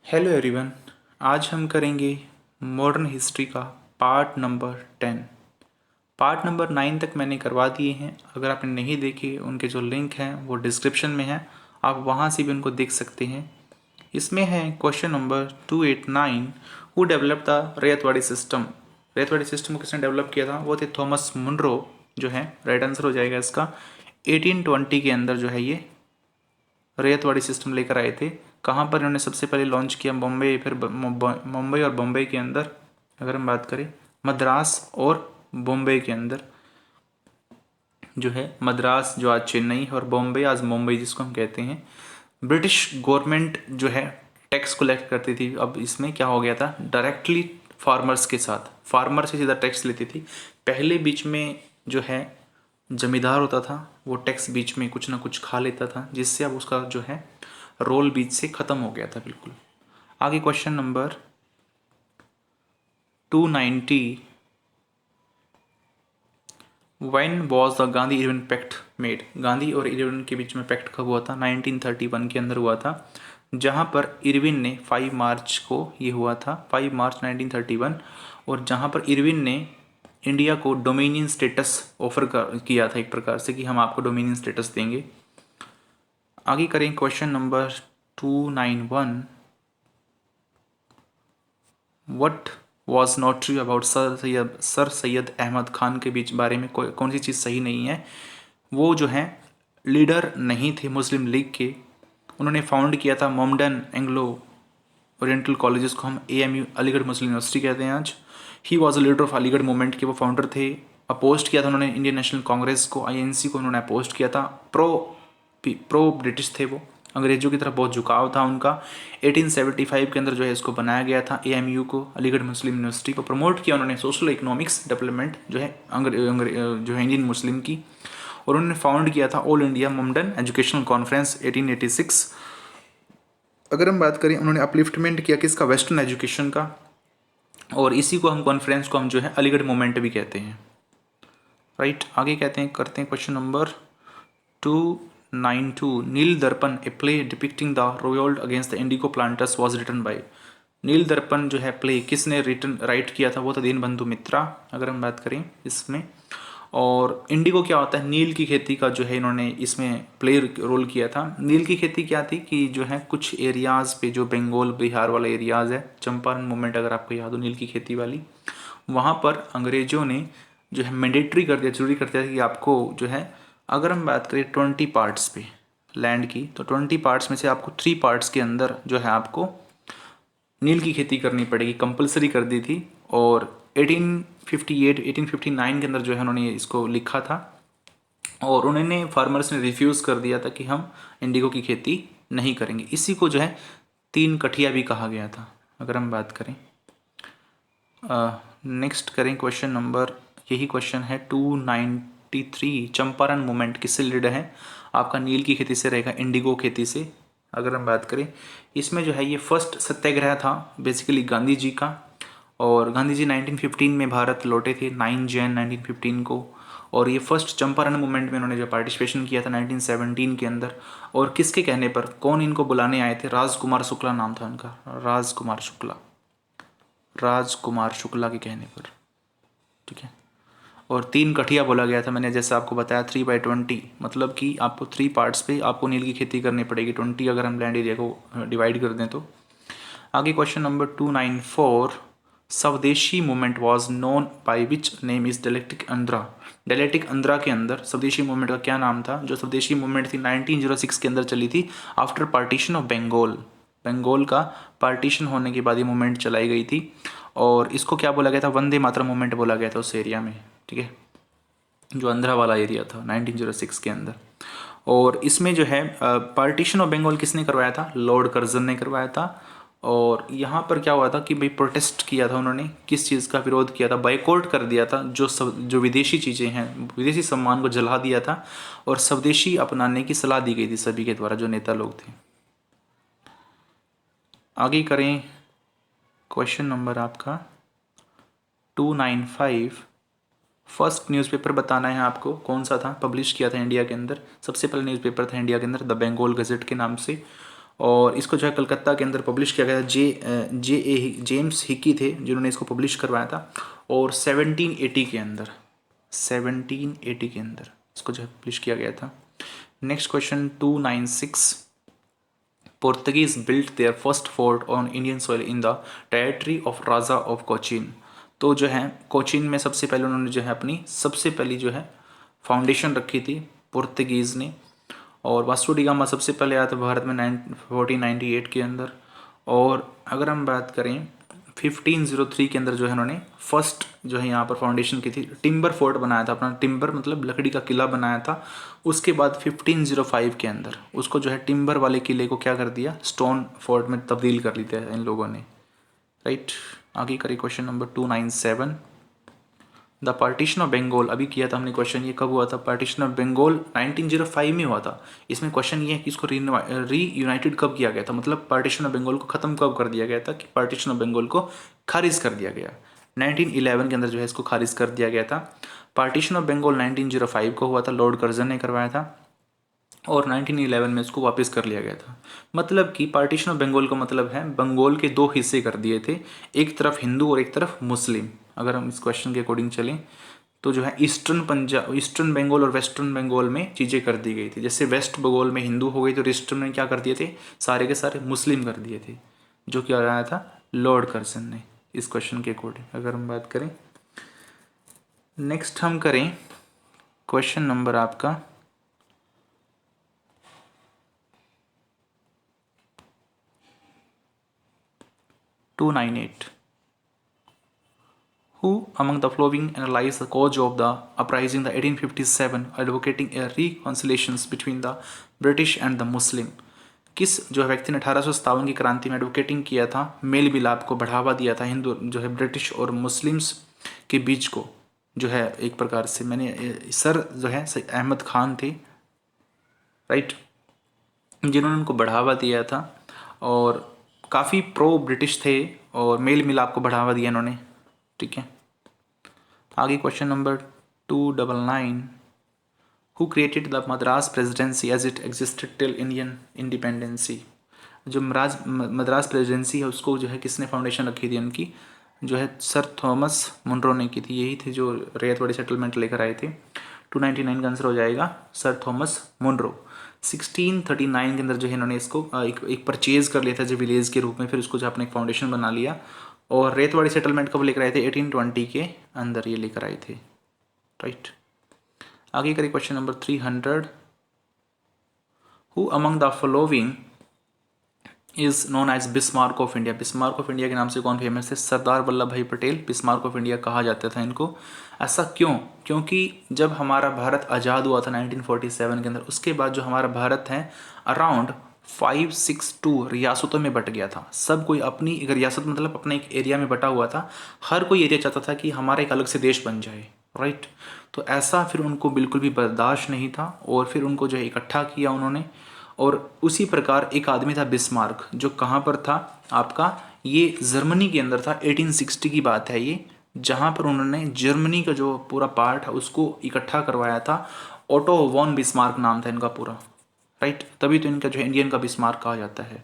Hello everyone. आज हम करेंगे मॉडर्न हिस्ट्री का पार्ट नंबर 10। पार्ट नंबर 9 तक मैंने करवा दिए हैं। अगर आपने नहीं देखे उनके जो लिंक हैं वो डिस्क्रिप्शन में हैं, आप वहाँ से भी उनको देख सकते हैं। इसमें है question number 289, who develop the ryotwari system. Ryotwari system को किसने डेवलप किया था? वो थे थॉमस मुनरो, जो है राइट आंसर हो जाएगा इसका। 1820 के अंदर जो है ये रैयतवाड़ी सिस्टम लेकर आए थे। कहाँ पर इन्होंने सबसे पहले लॉन्च किया? मुंबई, फिर मुंबई और बम्बई के अंदर। अगर हम बात करें मद्रास और बॉम्बे के अंदर जो है, मद्रास जो आज चेन्नई और बॉम्बे आज मुंबई जिसको हम कहते हैं। ब्रिटिश गवर्नमेंट जो है टैक्स कलेक्ट करती थी। अब इसमें क्या हो गया था, डायरेक्टली फार्मर्स के साथ, फार्मर से सीधा टैक्स लेती थी। पहले बीच में जो है जमींदार होता था, वो टैक्स बीच में कुछ ना कुछ खा लेता था, जिससे अब उसका जो है रोल बीच से ख़त्म हो गया था बिल्कुल। आगे question number 290, when was the Gandhi Irwin pact made. Gandhi और इरविन के बीच में पैक्ट कब हुआ था? 1931 के अंदर हुआ था, जहां पर इरविन ने 5 मार्च को ये हुआ था, 5 मार्च 1931। और जहां पर इरविन ने इंडिया को डोमिनियन स्टेटस ऑफर किया था एक प्रकार से, कि हम आपको डोमिनियन स्टेटस देंगे। आगे करें question number 291, what was not true about sir Syed Ahmad Khan के बीच बारे में कौन सी चीज़ सही नहीं है? वो जो है लीडर नहीं थे मुस्लिम लीग के। उन्होंने फाउंड किया था मोमडन एंग्लो ओरिएंटल कॉलेजेस को हम AMU अलीगढ़ मुस्लिम यूनिवर्सिटी कहते हैं आज। He was a leader of Aligarh movement के वो फाउंडर थे। अपोस्ट किया था उन्होंने इंडियन नेशनल कांग्रेस को, INC को उन्होंने अपोस्ट किया था। प्रो ब्रिटिश थे वो, अंग्रेजों की तरफ बहुत झुकाव था उनका। 1875 के अंदर जो है इसको बनाया गया था, AMU को, अलीगढ़ मुस्लिम यूनिवर्सिटी को। प्रमोट किया उन्होंने सोशल इकोनॉमिक्स डेवलपमेंट जो है जो है इंडियन मुस्लिम की। और उन्होंने फाउंड किया था ऑल इंडिया मोमडन एजुकेशनल कॉन्फ्रेंस 1886। अगर हम बात करें, उन्होंने अपलिफ्टमेंट किया किसका? वेस्टर्न एजुकेशन का। और इसी को हम कॉन्फ्रेंस को हम जो है अलीगढ़ मूवमेंट भी कहते हैं। राइट, आगे कहते हैं, करते हैं question number 292, Nil Darpan a play depicting the revolt against the indigo planters was written by. Nil Darpan जो है प्ले किसने राइट किया था? वो था दीनबंधु मित्रा, अगर हम बात करें इसमें। और इंडिगो क्या होता है? नील की खेती का जो है इन्होंने इसमें प्ले रोल किया था। नील की खेती क्या थी कि जो है कुछ एरियाज़ पे, जो बंगाल बिहार वाला एरियाज़ है, चंपारण मूवमेंट अगर आपको याद हो नील की खेती वाली, वहाँ पर अंग्रेज़ों ने जो है मैंडेटरी कर दिया, जरूरी कर दिया कि आपको जो है, अगर हम बात करें 20 पार्ट्स पे लैंड की, तो 20 पार्ट्स में से आपको 3 पार्ट्स के अंदर जो है आपको नील की खेती करनी पड़ेगी, कंपलसरी कर दी थी। और 1858 1859 के अंदर जो है उन्होंने इसको लिखा था। और उन्होंने फार्मर्स ने रिफ्यूज़ कर दिया था कि हम इंडिगो की खेती नहीं करेंगे। इसी को जो है 3 कठिया भी कहा गया था, अगर हम बात करें। नेक्स्ट करें क्वेश्चन नंबर, यही क्वेश्चन है 293, चंपारण मूवमेंट किससे रिलेटेड है? आपका नील की खेती से रहेगा, इंडिगो खेती से। अगर हम बात करें इसमें जो है, ये फर्स्ट सत्याग्रह था बेसिकली गांधी जी का। और गांधी जी 1915 में भारत लौटे थे, 9 जैन 1915 को। और ये फर्स्ट चंपारण मूवमेंट में उन्होंने जो पार्टिसिपेशन किया था 1917 के अंदर। और किसके कहने पर, कौन इनको बुलाने आए थे? राजकुमार शुक्ला नाम था उनका, राजकुमार शुक्ला, राजकुमार शुक्ला के कहने पर। ठीक है। और 3 कठिया बोला गया था, मैंने जैसे आपको बताया 3/20, मतलब कि आपको 3 पार्ट्स पे आपको नील की खेती करनी पड़ेगी, 20 अगर हम लैंड एरिया को डिवाइड कर दें तो। आगे क्वेश्चन नंबर 294, स्वदेशी movement was known by which name is dialectic Andhra. Dialectic Andhra के अंदर स्वदेशी मूवमेंट का क्या नाम था? जो स्वदेशी मूवमेंट थी 1906 के अंदर चली थी, after partition of Bengal. Bengal का पार्टीशन होने के बाद ये मूवमेंट चलाई गई थी। और इसको क्या बोला गया था? वंदे मातरम मूवमेंट बोला गया था उस एरिया में। ठीक है, जो आंध्रा वाला एरिया था 1906 के अंदर। और इसमें जो है पार्टीशन ऑफ बंगाल किसने करवाया था? लॉर्ड कर्जन ने करवाया था। और यहाँ पर क्या हुआ था कि भाई प्रोटेस्ट किया था उन्होंने, किस चीज़ का विरोध किया था? बाइकआउट कर दिया था, जो विदेशी चीज़ें हैं, विदेशी सम्मान को जला दिया था। और स्वदेशी अपनाने की सलाह दी गई थी सभी के द्वारा, जो नेता लोग थे। आगे करें क्वेश्चन नंबर आपका 295, फर्स्ट न्यूज़पेपर बताना है आपको, कौन सा था, पब्लिश किया था इंडिया के अंदर। सबसे पहले न्यूज़पेपर था इंडिया के अंदर द बंगाल गजेट के नाम से। और इसको जो है कलकत्ता के अंदर पब्लिश किया गया था। जेम्स हिकी थे जिन्होंने इसको पब्लिश करवाया था। और 1780 के अंदर 1780 के अंदर इसको जो है पब्लिश किया गया था। Next question 296, Portuguese built their first fort on Indian soil in the territory of raja of Cochin. तो जो है कोचीन में सबसे पहले उन्होंने जो है अपनी सबसे पहली जो है फाउंडेशन रखी थी पोर्तुगीज़ ने। और वास्को डी गामा सबसे पहले आया था भारत में 1498 के अंदर। और अगर हम बात करें 1503 के अंदर जो है उन्होंने फर्स्ट जो है यहाँ पर फाउंडेशन की थी, टिम्बर फोर्ट बनाया था अपना। टिम्बर मतलब लकड़ी का किला बनाया था। उसके बाद 1505 के अंदर उसको जो है टिम्बर वाले किले को क्या कर दिया, स्टोन फोर्ट में तब्दील कर लिया इन लोगों ने, राइट। आगे करें question number 297, the partition of Bengal. अभी किया था हमने क्वेश्चन, ये कब हुआ था? पार्टीशन ऑफ बंगाल 1905 में हुआ था। इसमें क्वेश्चन ये है कि इसको री यूनाइटेड कब किया गया था, मतलब पार्टीशन ऑफ बंगाल को ख़त्म कब कर दिया गया था, कि पार्टीशन ऑफ बंगाल को खारिज कर दिया गया। 1911 के अंदर जो है इसको खारिज कर दिया गया था। पार्टीशन ऑफ बंगाल 1905 को हुआ था, लॉर्ड कर्जन ने करवाया था। और 1911 में इसको वापस कर लिया गया था। मतलब कि पार्टीशन ऑफ बंगाल का मतलब है बंगाल के दो हिस्से कर दिए थे, एक तरफ हिंदू और एक तरफ मुस्लिम। अगर हम इस क्वेश्चन के अकॉर्डिंग चलें तो जो है ईस्टर्न बंगाल और वेस्टर्न बंगाल में चीज़ें कर दी गई थी। जैसे वेस्ट बंगाल में हिंदू हो गई तो ईस्टर्न में क्या कर दिए थे, सारे के सारे मुस्लिम कर दिए थे, जो क्या रहा था लॉर्ड कर्जन ने, इस क्वेश्चन के अकॉर्डिंग अगर हम बात करें। नेक्स्ट हम करें क्वेश्चन नंबर आपका 298, who among the following analyzed the cause of the uprising the 1857 advocating a reconciliations between the British and the Muslim। किस जो व्यक्ति ने 1857 की क्रांति में एडवोकेटिंग किया था, मेल मिलाप को बढ़ावा दिया था हिंदू जो है ब्रिटिश और मुस्लिम्स के बीच को, जो है एक प्रकार से सर जो है अहमद खान थे, राइट, जिन्होंने उनको बढ़ावा दिया था और काफ़ी प्रो ब्रिटिश थे और मेल मिलाप को बढ़ावा दिया इन्होंने, ठीक है। आगे question number 299, who created the Madras presidency as it existed till Indian independency. जो मद्रास प्रेसिडेंसी है उसको जो है किसने फाउंडेशन रखी थी उनकी, जो है सर थॉमस मुनरो ने की थी। यही थे जो रैयतवाड़ी सेटलमेंट लेकर आए थे। 299 का आंसर हो जाएगा सर थॉमस मुनरो। 1639 के अंदर जो है इन्होंने इसको एक परचेज कर लिया था जो विलेज के रूप में, फिर उसको जो अपने एक फाउंडेशन बना लिया। और रेतवाड़ी सेटलमेंट कब लेकर आए थे, 1820 के अंदर ये लेकर आए थे, राइट। आगे करिए question number 300, who among the following is known as Bismarck of India. Bismarck of India के नाम से कौन फेमस है? सरदार वल्लभ भाई पटेल बिस्मार्क ऑफ इंडिया कहा जाता था इनको। ऐसा क्यों? क्योंकि जब हमारा भारत आज़ाद हुआ था 1947 के अंदर, उसके बाद जो हमारा भारत है अराउंड 562 रियासतों में बट गया था। सब कोई अपनी एक रियासत मतलब अपने एक एरिया में बटा हुआ था। हर कोई एरिया चाहता था कि हमारा एक अलग से देश बन जाए, राइट। तो ऐसा फिर उनको बिल्कुल भी बर्दाश्त नहीं था और फिर उनको जो है इकट्ठा किया उन्होंने। और उसी प्रकार एक आदमी था बिस्मार्क, जो कहाँ पर था आपका, ये जर्मनी के अंदर था। 1860 की बात है ये, जहाँ पर उन्होंने जर्मनी का जो पूरा पार्ट है उसको इकट्ठा करवाया था। ओटो वॉन बिस्मार्क नाम था इनका पूरा, राइट। तभी तो इनका जो इंडियन का बिस्मार्क कहा जाता है।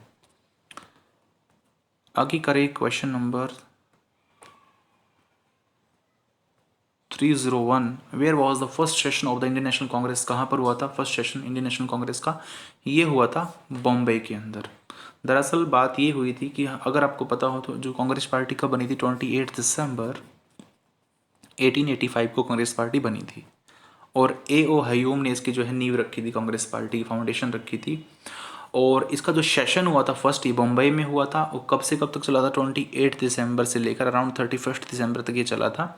आगे करें question number 301, where was the first session of the Indian National Congress. कहाँ पर हुआ था first session Indian National Congress का? ये हुआ था बॉम्बे के अंदर। दरअसल बात ये हुई थी कि अगर आपको पता हो तो जो कांग्रेस पार्टी कब बनी थी, 28 दिसंबर 1885 को कांग्रेस पार्टी बनी थी। और A.O. हयूम ने इसकी जो है नींव रखी थी, कांग्रेस पार्टी की फाउंडेशन रखी थी। और इसका जो सेशन हुआ था फर्स्ट, ये बम्बई में हुआ था। और कब से कब तक चला था? 28 दिसंबर से लेकर अराउंड 31 दिसंबर तक ये चला था।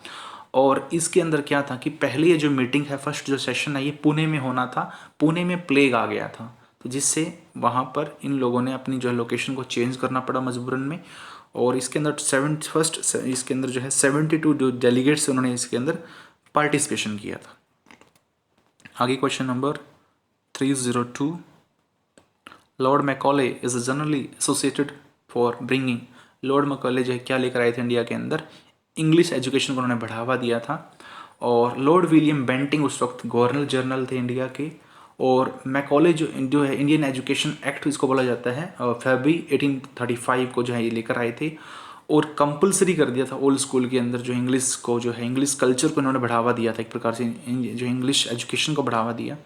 और इसके अंदर क्या था कि पहले ये जो मीटिंग है, फर्स्ट जो सेशन है, ये पुणे में होना था। पुणे में प्लेग आ गया था, तो जिससे वहाँ पर इन लोगों ने अपनी जो है लोकेशन को चेंज करना पड़ा मजबूरन में। और इसके अंदर इसके अंदर जो है 72 जो डेलीगेट्स उन्होंने इसके अंदर पार्टिसिपेशन किया था। आगे question number 302, Lord Macaulay is generally associated for bringing. Lord Macaulay जो है क्या लेकर आए थे इंडिया के अंदर? इंग्लिश एजुकेशन को उन्होंने बढ़ावा दिया था। और लॉर्ड विलियम बेंटिंग उस वक्त गवर्नर जनरल थे इंडिया के। और मैकॉले जो है इंडियन एजुकेशन एक्ट इसको बोला जाता है, फरवरी 1835 को जो है ये लेकर आए थे और कंपलसरी कर दिया था ओल्ड स्कूल के अंदर जो इंग्लिश को जो है इंग्लिश कल्चर को इन्होंने बढ़ावा दिया था, एक प्रकार से जो इंग्लिश एजुकेशन को बढ़ावा दिया।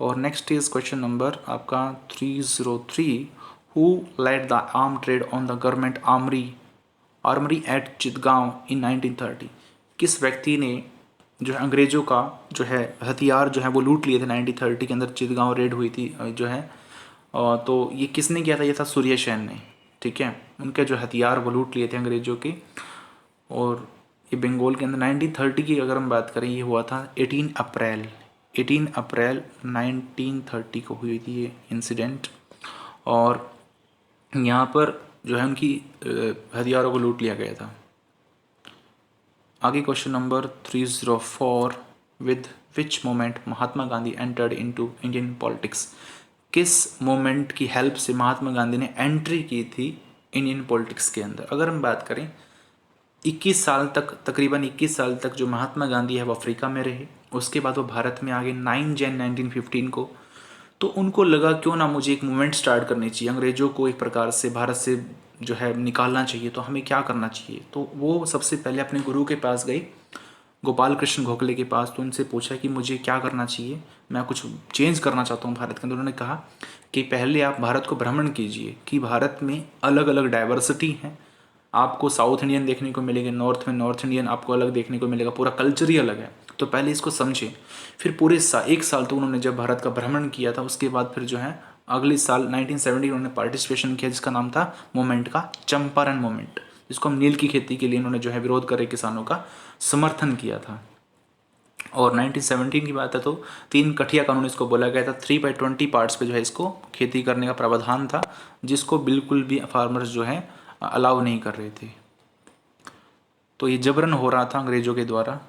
और नेक्स्ट इज क्वेश्चन नंबर आपका 303, who led the armed raid on the government armoury at Chittagong in 1930। किस व्यक्ति ने जो है अंग्रेजों का जो है हथियार जो है वो लूट लिए थे 1930 के अंदर, चितगांव रेड हुई थी जो है, तो ये किसने किया था? ये था सूर्य सेन ने, ठीक है। उनके जो हथियार वो लूट लिए थे अंग्रेजों के। और ये बंगाल के अंदर 1930 की अगर हम बात करें, ये हुआ था 18 अप्रैल 1930 को हुई थी ये इंसिडेंट। और यहाँ पर जो है उनकी हथियारों को लूट लिया गया था। आगे question number 304, with which moment Mahatma Gandhi entered into Indian politics. किस मोमेंट की हेल्प से महात्मा गांधी ने एंट्री की थी इंडियन पॉलिटिक्स के अंदर? अगर हम बात करें 21 साल तक, तकरीबन 21 साल तक जो महात्मा गांधी है वो अफ्रीका में रहे, उसके बाद वो भारत में आ गए 9 जन 1915 को। तो उनको लगा क्यों ना मुझे एक मूवमेंट स्टार्ट करनी चाहिए, अंग्रेज़ों को एक प्रकार से भारत से जो है निकालना चाहिए, तो हमें क्या करना चाहिए। तो वो सबसे पहले अपने गुरु के पास गई, गोपाल कृष्ण गोखले के पास, तो उनसे पूछा कि मुझे क्या करना चाहिए, मैं कुछ चेंज करना चाहता हूँ भारत के अंदर। उन्होंने कहा कि पहले आप भारत को भ्रमण कीजिए कि भारत में अलग अलग डाइवर्सिटी है, आपको साउथ इंडियन देखने को मिलेगा, नॉर्थ में नॉर्थ इंडियन आपको अलग देखने को मिलेगा, पूरा कल्चर ही अलग है। तो पहले इसको समझें। फिर पूरे एक साल तो उन्होंने जब भारत का भ्रमण किया था, उसके बाद फिर जो है अगले साल 1970 उन्होंने पार्टिसिपेशन किया, जिसका नाम था मूवमेंट का चंपारण मूवमेंट, जिसको हम नील की खेती के लिए उन्होंने जो है विरोध कर रहे किसानों का समर्थन किया था। और 1917 की बात है तो 3 कठिया कानून इसको बोला गया था। 3/20 पार्ट्स पे जो है इसको खेती करने का प्रावधान था, जिसको बिल्कुल भी फार्मर्स जो है अलाउ नहीं कर रहे थे। तो ये जबरन हो रहा था अंग्रेजों के द्वारा।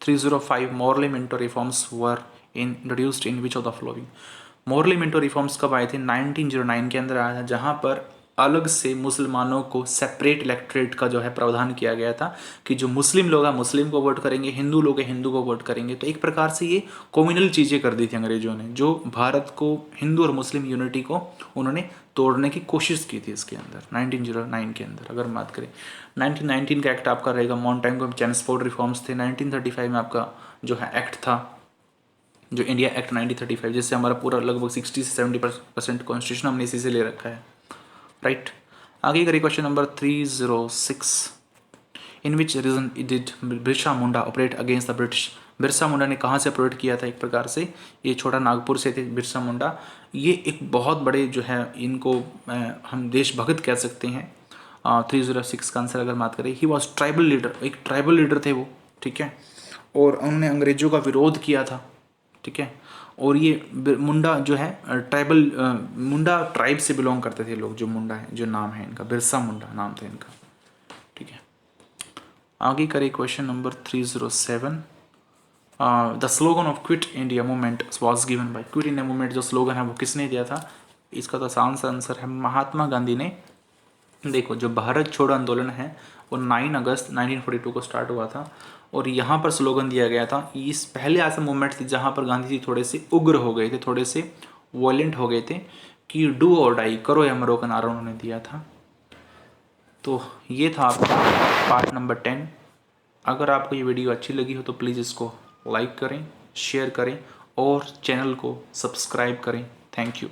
305, morally Minto reforms were introduced in which of the following. Morally Minto reforms कब आए थे? 1909 के अंदर आया था, जहाँ पर अलग से मुसलमानों को सेपरेट इलेक्ट्रेट का जो है प्रावधान किया गया था कि जो मुस्लिम लोग हैं मुस्लिम को वोट करेंगे, हिंदू लोग हैं हिंदू को वोट करेंगे। तो एक प्रकार से ये कॉम्युनल चीज़ें कर दी थी अंग्रेजों ने, जो भारत को हिंदू और मुस्लिम यूनिटी को उन्होंने तोड़ने की कोशिश की थी इसके अंदर 1909 के अंदर। अगर बात करें 1919 का एक्ट आपका रहेगा मॉन्टेगो ट्रांसपोर्ट रिफॉर्म्स थे। 1935 में आपका जो है एक्ट था जो इंडिया एक्ट 1935, जिससे हमारा पूरा लगभग 60 से 70% कॉन्स्टिट्यूशन हमने इसी से ले रखा है, राइट। आगे करिए question number 306, in which region did Birsa Munda operate against the British. Birsa Munda ने कहाँ से ऑपरेट किया था? एक प्रकार से ये छोटा नागपुर से थे बिरसा मुंडा। ये एक बहुत बड़े जो है इनको हम देशभक्त कह सकते हैं। 306 का आंसर अगर बात करें, ही वॉज ट्राइबल लीडर, एक ट्राइबल लीडर थे वो, ठीक है। और उन्होंने अंग्रेजों का विरोध किया था, ठीक है। और ये मुंडा जो है ट्राइबल मुंडा ट्राइब से बिलोंग करते थे लोग, जो मुंडा है, जो नाम है इनका, बिरसा मुंडा नाम था इनका, ठीक है। आगे करें question number 307, the slogan of quit India movement was given by. Quit India movement जो स्लोगन है वो किसने दिया था? इसका तो आसान सा आंसर है महात्मा गांधी ने। देखो जो भारत छोड़ो आंदोलन है वो 9 अगस्त 1942 को स्टार्ट हुआ था, और यहाँ पर स्लोगन दिया गया था। इस पहले ऐसे मूवमेंट थे जहाँ पर गांधी जी थोड़े से उग्र हो गए थे, थोड़े से वॉयलेंट हो गए थे कि डू और डाई, करो या मरो का नारा उन्होंने दिया था। तो ये था आपका पार्ट नंबर 10। अगर आपको ये वीडियो अच्छी लगी हो तो प्लीज़ इसको लाइक करें, शेयर करें और चैनल को सब्सक्राइब करें। Thank you.